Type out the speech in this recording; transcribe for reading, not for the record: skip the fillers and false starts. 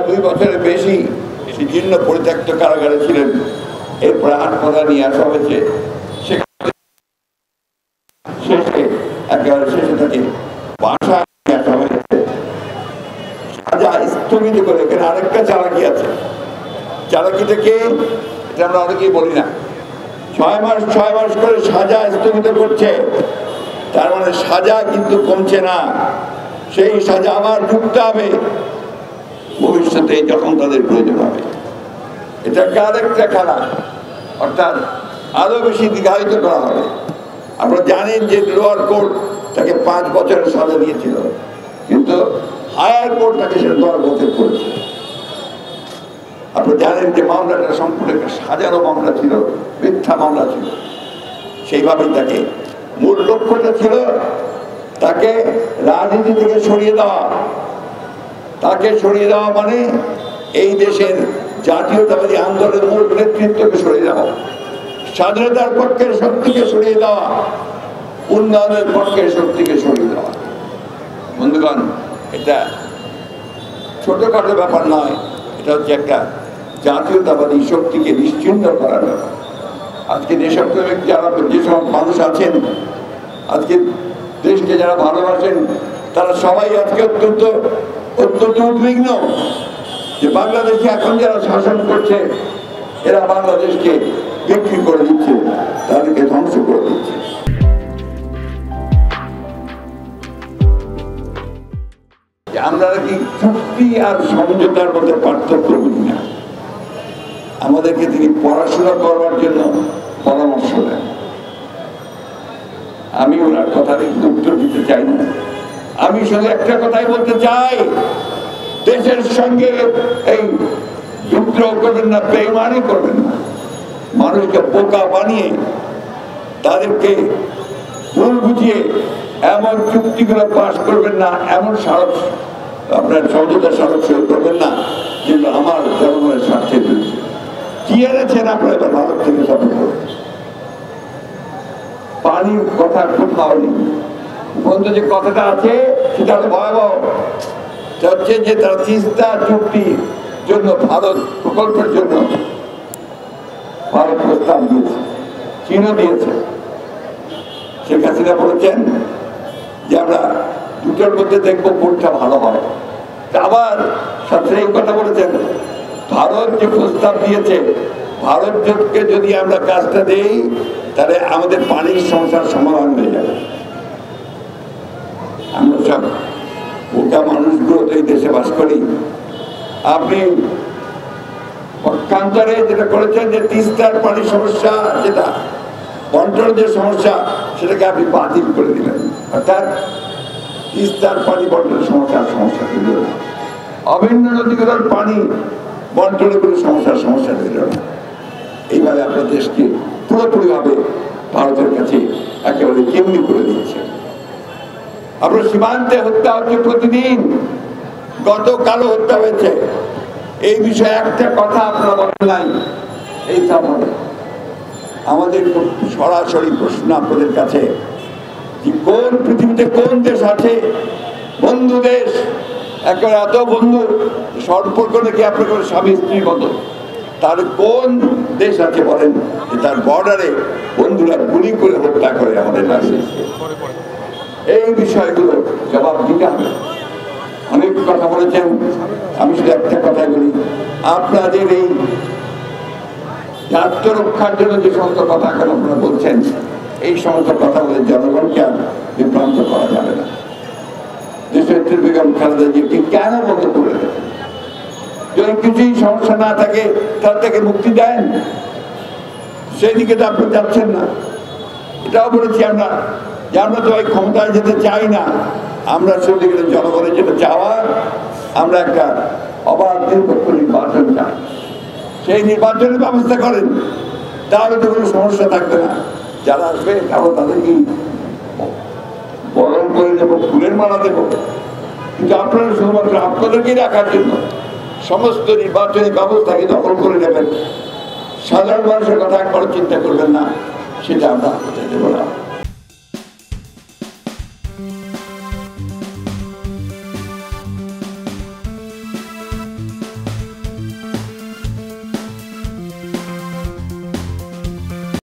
2 বছরের বেশি জীর্ণ পরিত্যক্ত কারাগারে ছিলেন। এরপরে হাসপাতাল নিয়ে আসা হয়েছে, একেবারে শেষে তাকে বাসায় নিয়ে আসা হয়েছে। সাজা স্থগিত করে এখানে আরেকটা চালাকি আছে। চালাকিটা কে, এটা আমরা অনেকেই বলি না। 6 মাস করে সাজা স্থগিত করছে, তার মানে সাজা কিন্তু কমছে না, সেই সাজা আবার ঢুকতে হবে ভবিষ্যতে যখন তাদের প্রয়োজন হবে। এটা আরেকটা খেলা, অর্থাৎ আরো বেশি দীর্ঘায়িত করা হবে। আপনারা জানেন যে লোয়ার কোর্ট তাকে 5 বছরের সাজা দিয়েছিল, কিন্তু হায়ার কোর্ট তাকে সেটা 10 বছর করেছে। আপনারা জানেন যে মামলাটা সম্পূর্ণ একটা সাজানো মামলা ছিল, মিথ্যা মামলা ছিল। সেইভাবেই তাকে মূল লক্ষ্যটা ছিল তাকে রাজনীতি থেকে সরিয়ে দেওয়া। তাকে সরিয়ে দেওয়া মানে এই দেশের জাতীয়তাবাদী আন্দোলনের মূল নেতৃত্বকে সরিয়ে দেওয়া, স্বাধীনতার পক্ষের শক্তিকে সরিয়ে দেওয়া, উন্নয়নের পক্ষের শক্তিকে সরিয়ে দেওয়া। বন্ধুগণ, এটা ছোটখাটো ব্যাপার নয়, এটা হচ্ছে একটা জাতীয়তাবাদী শক্তিকে নিশ্চিহ্ন করার ব্যাপার। আজকে দেশপ্রেমিক যারা, যেসব মানুষ আছেন, আজকে দেশকে যারা ভালোবাসেন, তারা সবাই আজকে অত্যন্ত উদ্বিগ্ন যে বাংলাদেশে এখন যারা শাসন করছে এরা বাংলাদেশকে বিক্রি করে দিচ্ছে, তাদেরকে ধ্বংস করে দিচ্ছে। আমরা কি চুক্তি আর সমঝোতার মধ্যে পার্থক্য বুঝি না। আমাদেরকে তিনি পড়াশোনা করবার জন্য পরামর্শ দেন। আমি ওনার কথার উত্তর দিতে চাই না, আমি শুধু একটা কথাই বলতে চাই, দেশের সঙ্গে এই বিদ্রোহ করবেন না, বেইমানি করবেন না, মানুষকে বোকা বানিয়ে তাদেরকে ভুল বুঝিয়ে এমন চুক্তিগুলো পাশ করবেন না, এমন স্মারক আপনার সমঝোতা স্মারক সই করবেন না যেগুলো আমার জনগণের স্বার্থে রয়েছে। কি এনেছেন আপনারা এবার ভারত থেকে সফর করবেন? পানির কথা খুব পাওনি, বন্ধু যে কথাটা আছে সেটা হলো ভয়াবহ। হচ্ছে যে তারা তিস্তা চুক্তির জন্য, ভারত প্রকল্পের জন্য ভারত প্রস্তাব দিয়েছে, চীনও দিয়েছে। শেখ হাসিনা বলেছেন যে আমরা দুটোর মধ্যে দেখবো কোনটা ভালো হয়। আবার সাথে এই কথা বলেছেন, ভারত যে প্রস্তাব দিয়েছে, ভারতকে যদি আমরা কাজটা দেই তাহলে আমাদের পানির সমস্যার সমাধান হয়ে যাবে। আমরা সব বোকা মানুষগুলো তো এই দেশে বাস করি। আপনি পক্ষান্তরে যেটা করেছেন যে তিস্তার পানির সমস্যা, যেটা বন্টনের যে সমস্যা, সেটাকে আপনি বাতিল করে দিলেন। অর্থাৎ তিস্তার পানি বন্টনের সমস্যা দিল না, অভিন্ন নদীগুলোর পানি বন্টনের কোনো সমস্যা দিল না। এইভাবে আপনার দেশকে পুরোপুরিভাবে ভারতের কাছে একেবারে কেমনি করে দিচ্ছে। আপনার সীমান্তে হত্যা হচ্ছে প্রতিদিন, গতকালও হত্যা হয়েছে। এই বিষয়ে একটা কথা আপনারা বলেন নাই এই সফরে। আমাদের সরাসরি প্রশ্ন আপনাদের কাছে, যে কোন পৃথিবীতে কোন দেশ আছে বন্ধু দেশ, একেবারে এত বন্ধু সম্পর্ক নাকি আপনার স্বামী স্ত্রীর মতো, তার কোন দেশ আছে বলেন যে তার বর্ডারে বন্ধুরা গুলি করে হত্যা করে আমাদের কাছে? এই বিষয়গুলো জবাব দিতে হবে। অনেক কথা বলেছেন, আমি শুধু একটা কথাই বলি, আপনাদের এই আত্মরক্ষার জন্য যে সমস্ত কথা এখন আপনারা বলছেন, এই সমস্ত কথা বলে জনগণকে আর বিভ্রান্ত করা যাবে না। দেশনেত্রী বেগম খালেদা জিয়াকে কেন বন্ধ করে দেবেন? যদি কিছুই সমস্যা না থাকে তার থেকে মুক্তি দেন, সেই দিকে তো আপনি যাচ্ছেন না। এটাও বলেছি আমরা যে আমরা তো এই ক্ষমতায় যেতে চাই না, আমরা চলে গেলে জনগণের যেটা চাওয়ার, আমরা একটা অবাধ নিরপেক্ষ নির্বাচন চাই। সেই নির্বাচনের ব্যবস্থা করেন, তাহলে তো কোনো সমস্যা থাকবে না। যারা আসবে আমরা তাদেরকে বরণ করে দেবো, ফুলের মালা দেবো, কিন্তু আপনারা শুধুমাত্র আপনাদেরকেই রাখার জন্য সমস্ত নির্বাচনী ব্যবস্থাকে দখল করে নেবেন, সাধারণ মানুষের কথা একবার চিন্তা করবেন না, সেটা আমরা হতে দেবো না।